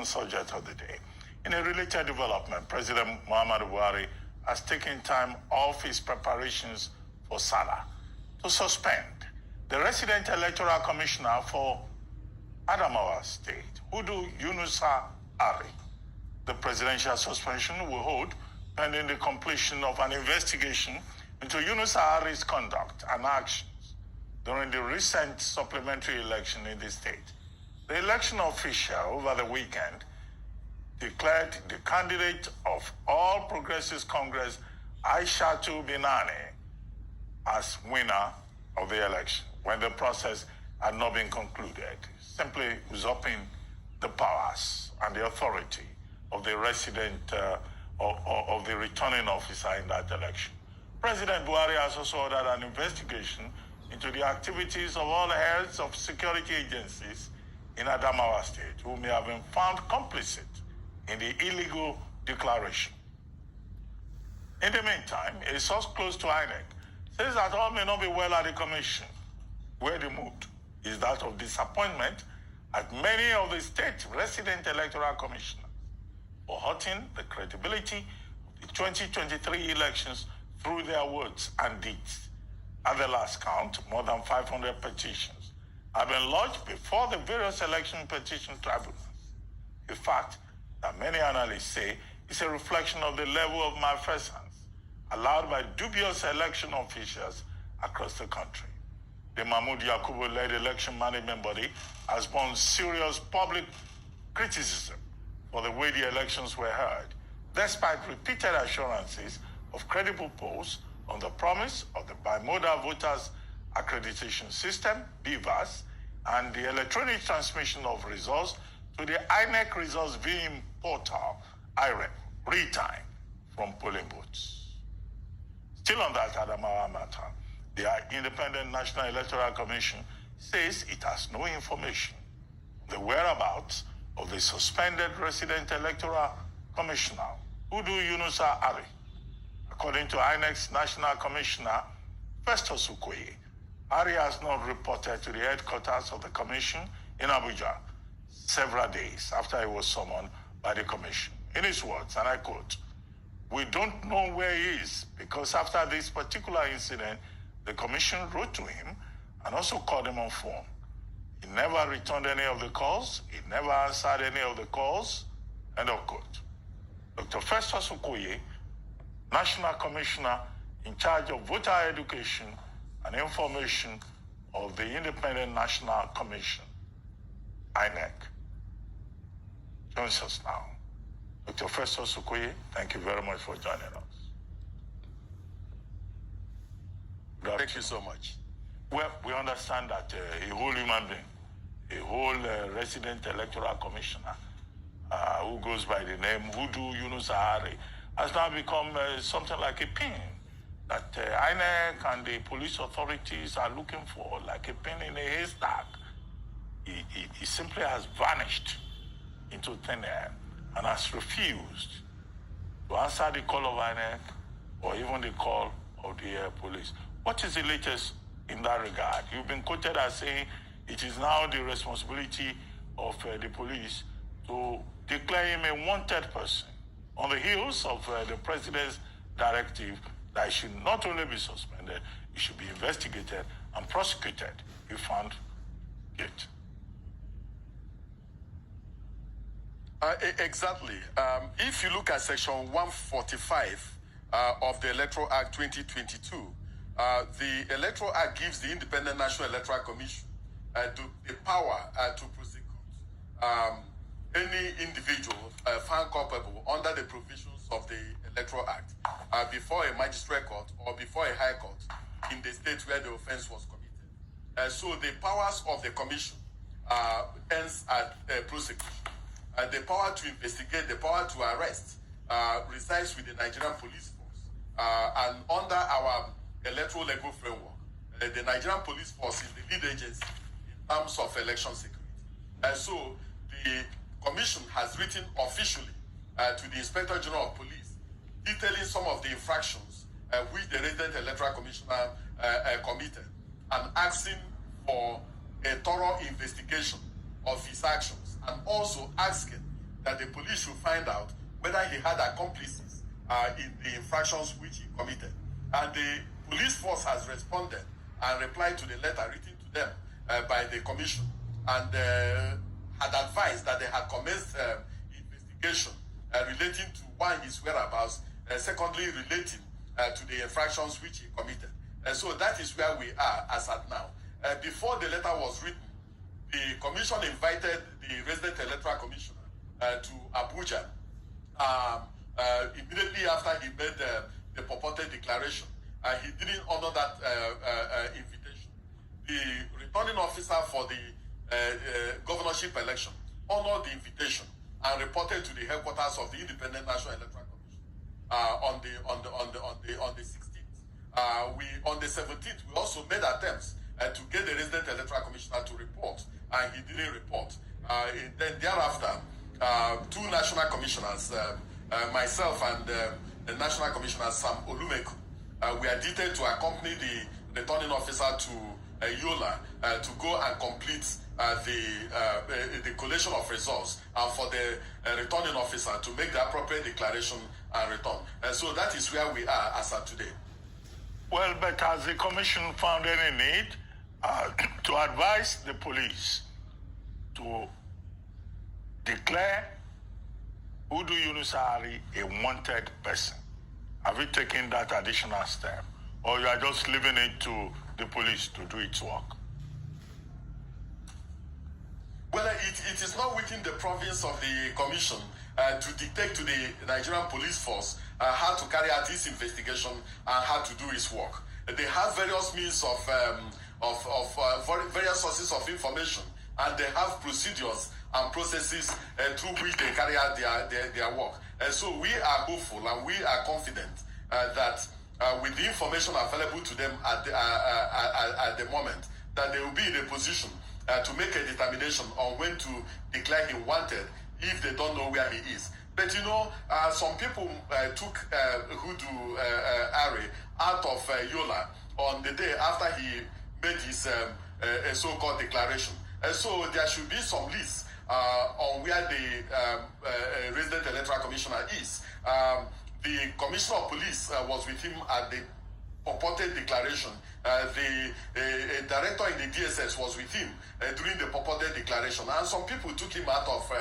subject of the day. In a related development, President Muhammadu Buhari has taken time off his preparations for Salah to suspend the resident electoral commissioner for Adamawa State, Hudu Yunusa Ari. The presidential suspension will hold pending the completion of an investigation into Yunusa Ari's conduct and actions during the recent supplementary election in the state. The election official over the weekend declared the candidate of All Progressives Congress, Aishatu Binani, as winner of the election when the process had not been concluded, simply usurping the powers and the authority of the resident of the returning officer in that election. President Buhari has also ordered an investigation into the activities of all heads of security agencies in Adamawa State who may have been found complicit in the illegal declaration. In the meantime, a source close to INEC says that all may not be well at the commission, where the mood is that of disappointment at many of the state resident electoral commissioners for hurting the credibility of the 2023 elections through their words and deeds. At the last count, more than 500 petitions have been lodged before the various election petition tribunals. A fact that many analysts say is a reflection of the level of malfeasance allowed by dubious election officials across the country. The Mahmoud Yakubu-led election management body has borne serious public criticism for the way the elections were held, despite repeated assurances of credible polls on the promise of the bimodal voters accreditation system, BVAS, and the electronic transmission of results to the INEC results viewing portal, IREP, real-time from polling booths. Still on that Adamawa matter, the Independent National Electoral Commission says it has no information on the whereabouts of the suspended resident electoral commissioner, Hudu Yunusa Ari. According to INEC's National Commissioner, Festus Okoye, Ari has not reported to the headquarters of the commission in Abuja several days after he was summoned by the commission. In his words, and I quote, "We don't know where he is because after this particular incident, the commission wrote to him and also called him on phone. He never returned any of the calls. He never answered any of the calls," end of quote. Dr. Festus Okoye, National Commissioner in charge of voter education and information of the Independent National Commission, INEC, joins us now. Dr. Festus Okoye, thank you very much for joining us. Thank you so much. Well, we understand that a whole human being, a whole resident electoral commissioner who goes by the name Hudu Yunusa Ari has now become something like a pin that INEC and the police authorities are looking for, like a pin in a haystack. He simply has vanished into thin air and has refused to answer the call of INEC or even the call of the police. What is the latest in that regard? You've been quoted as saying it is now the responsibility of the police to declare him a wanted person on the heels of the president's directive that he should not only be suspended, he should be investigated and prosecuted if found guilty. Exactly. If you look at Section 145 of the Electoral Act 2022, the Electoral Act gives the Independent National Electoral Commission the power to prosecute any individual found culpable under the provisions of the Electoral Act before a magistrate court or before a high court in the state where the offense was committed. So the powers of the commission ends at prosecution. The power to investigate, the power to arrest resides with the Nigerian Police Force. And under our electoral legal framework, the Nigerian Police Force is the lead agency in terms of election security. So the commission has written officially to the Inspector General of Police detailing some of the infractions which the resident electoral commissioner committed and asking for a thorough investigation of his actions, and also asking that the police should find out whether he had accomplices in the infractions which he committed. And the police force has responded and replied to the letter written to them by the commission, and had advised that they had commenced investigation relating to, one, his whereabouts, secondly, relating to the infractions which he committed. So that is where we are as at now. Before the letter was written, the commission invited the resident electoral commissioner to Abuja immediately after he made the purported declaration. He didn't honor that invitation. The returning officer for the governorship election honored the invitation and reported to the headquarters of the Independent National Electoral Commission on the 16th. On the 17th, we also made attempts to get the resident electoral commissioner to report, and he didn't report. Then thereafter, two national commissioners, myself and the national commissioner Sam Olumeku, we are detailed to accompany the returning officer to Yola to go and complete the collation of results, and for the returning officer to make the appropriate declaration and return. So that is where we are as of today. Well, but has the commission found any need to advise the police to declare Udu Yunusari a wanted person? Have you taken that additional step, or you are just leaving it to the police to do its work? Well, it is not within the province of the commission to dictate to the Nigerian police force how to carry out its investigation and how to do its work. They have various means of various sources of information, and they have procedures and processes through which they carry out their work. And so we are hopeful and we are confident that with the information available to them at the moment, that they will be in a position to make a determination on when to declare him wanted if they don't know where he is. But you know, some people took Hudu Ari out of Yola on the day after he made his so-called declaration. And so there should be some list on where the resident electoral commissioner is. The commissioner of police was with him at the purported declaration. The director in the DSS was with him during the purported declaration. And some people took him out of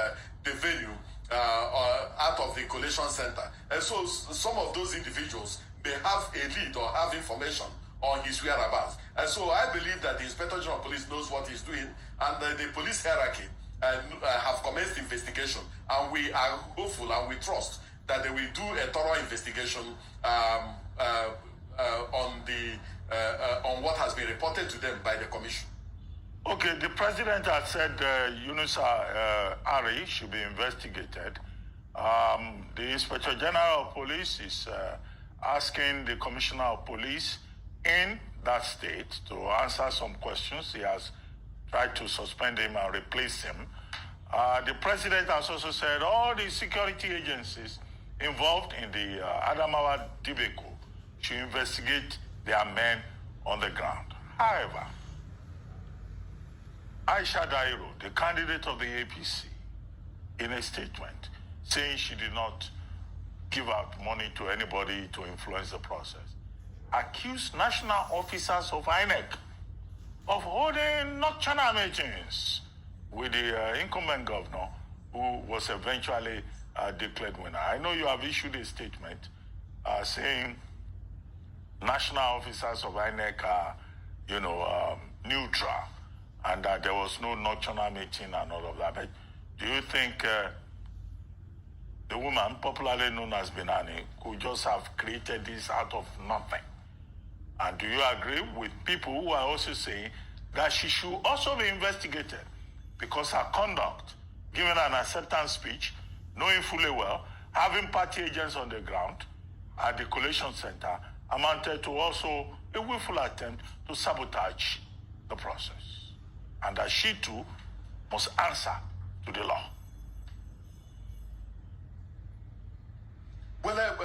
the venue, out of the collation center. And so some of those individuals may have a lead or have information on his whereabouts. And so I believe that the Inspector General of Police knows what he's doing, and the police hierarchy have commenced investigation. And we are hopeful and we trust that they will do a thorough investigation on what has been reported to them by the commission. Okay, the president has said Yunus Ari should be investigated. The Inspector General of Police is asking the Commissioner of Police in that state to answer some questions. He has tried to suspend him and replace him. The president has also said all the security agencies involved in the Adamawa debacle should investigate their men on the ground. However, Aisha Dairo, the candidate of the APC, in a statement saying she did not give out money to anybody to influence the process, accused national officers of INEC of holding nocturnal meetings with the incumbent governor, who was eventually declared winner. I know you have issued a statement saying national officers of INEC are, neutral, and that there was no nocturnal meeting and all of that. But do you think the woman, popularly known as Binani, could just have created this out of nothing? And do you agree with people who are also saying that she should also be investigated because her conduct, giving an acceptance speech, knowing fully well, having party agents on the ground at the collation center, amounted to also a willful attempt to sabotage the process, and that she too must answer to the law? Well,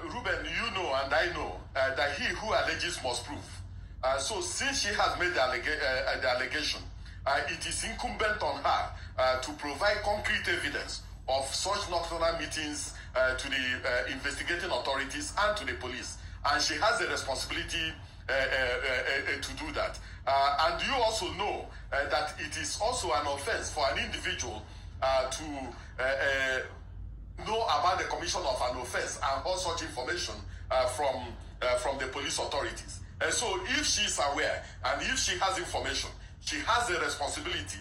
Ruben, you know and I know that he who alleges must prove. So since she has made the allegation, it is incumbent on her to provide concrete evidence of such nocturnal meetings to the investigating authorities and to the police. And she has the responsibility to do that. And you also know that it is also an offense for an individual to know about the commission of an offense and all such information from the police authorities. And so if she's aware and if she has information, she has the responsibility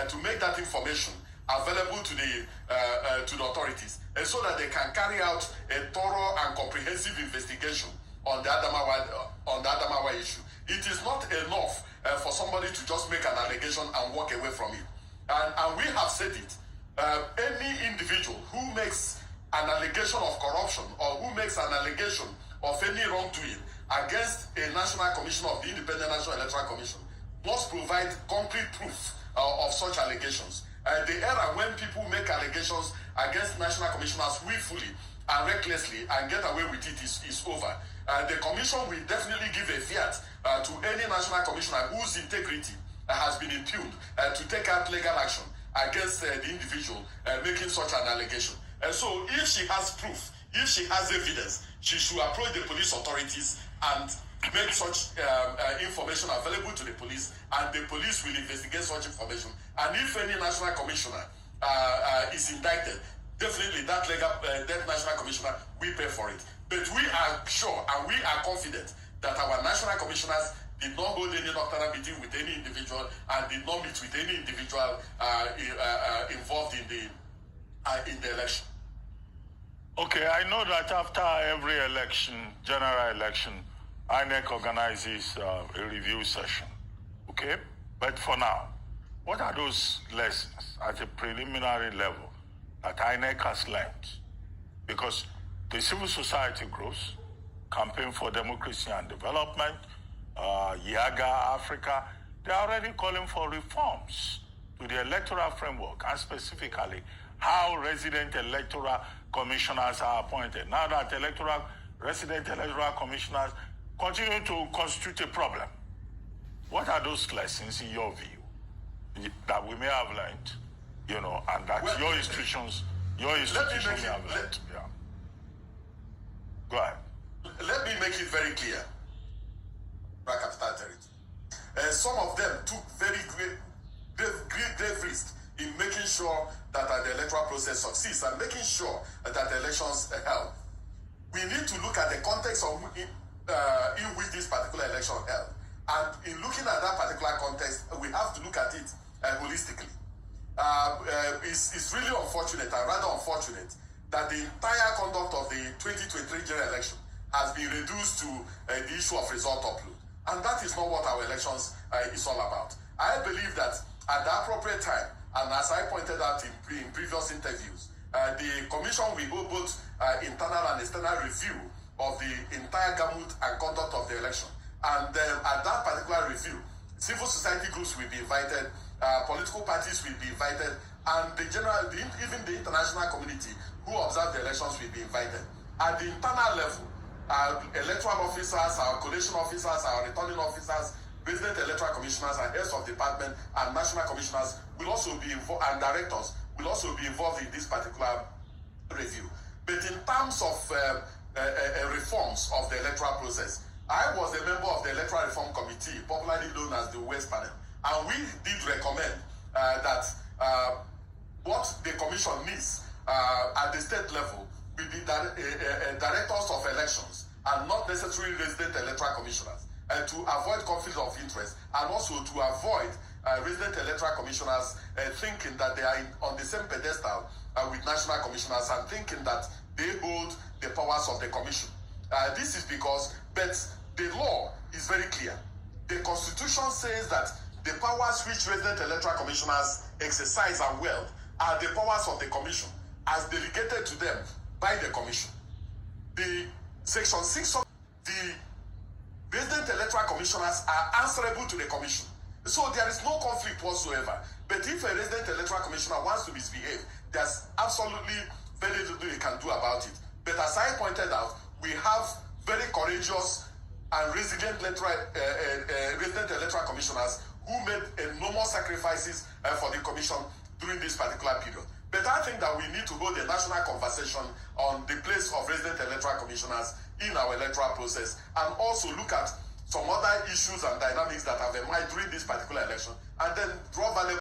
to make that information available to the authorities, and so that they can carry out a thorough and comprehensive investigation on the Adamawa issue. It is not enough for somebody to just make an allegation and walk away from it. And we have said it. Any individual who makes an allegation of corruption or who makes an allegation of any wrongdoing against a National Commission of the Independent National Electoral Commission must provide concrete proof of such allegations. The era when people make allegations against national commissioners willfully and recklessly and get away with it is over. The commission will definitely give a fiat to any national commissioner whose integrity has been impugned to take out legal action against the individual making such an allegation. And so if she has proof, if she has evidence, she should approach the police authorities and make such information available to the police, and the police will investigate such information. And if any national commissioner is indicted, definitely that national commissioner will pay for it. But we are sure and we are confident that our national commissioners did not hold any nocturnal meeting with any individual and did not meet with any individual involved in the election. Okay, I know that after every election, general election, INEC organizes a review session, okay? But for now, what are those lessons at a preliminary level that INEC has learned? Because the civil society grows, Campaign for Democracy and Development, YAGA Africa, they're already calling for reforms to the electoral framework, and specifically how resident electoral commissioners are appointed. Now that resident electoral commissioners continue to constitute a problem. What are those lessons in your view that we may have learned, and that your institutions may have learned? Yeah. Go ahead. Let me make it very clear. Some of them took very grave risks in making sure that the electoral process succeeds and making sure that the elections are held. We need to look at the context in which this particular election held. And in looking at that particular context, we have to look at it holistically. It's really unfortunate and rather unfortunate that the entire conduct of the 2023 general election has been reduced to the issue of result upload. And that is not what our elections is all about. I believe that at the appropriate time, and as I pointed out in previous interviews, the commission will hold both internal and external review of the entire gamut and conduct of the election. And at that particular review, civil society groups will be invited, political parties will be invited, and even the international community who observe the elections will be invited. At the internal level, our electoral officers, our collation officers, our returning officers, resident electoral commissioners, and heads of department and national commissioners will also be involved, and directors will also be involved in this particular review. But in terms of reforms of the electoral process, I was a member of the Electoral Reform Committee, popularly known as the West Panel, and we did recommend that what the commission needs at the state level will be directors of elections and not necessarily resident electoral commissioners, to avoid conflict of interest, and also to avoid resident electoral commissioners thinking that they are on the same pedestal with national commissioners and thinking that they hold the powers of the commission. This is because, but the law is very clear. The Constitution says that the powers which resident electoral commissioners exercise and wield are the powers of the commission as delegated to them by the commission. The Section 6 of the resident electoral commissioners are answerable to the commission. So there is no conflict whatsoever. But if a resident electoral commissioner wants to misbehave, there's absolutely very little he can do about it. But as I pointed out, we have very courageous and resilient resident electoral commissioners who made enormous sacrifices for the commission during this particular period. But I think that we need to hold a national conversation on the place of resident electoral commissioners in our electoral process, and also look at some other issues and dynamics that have emerged during this particular election, and then draw valuable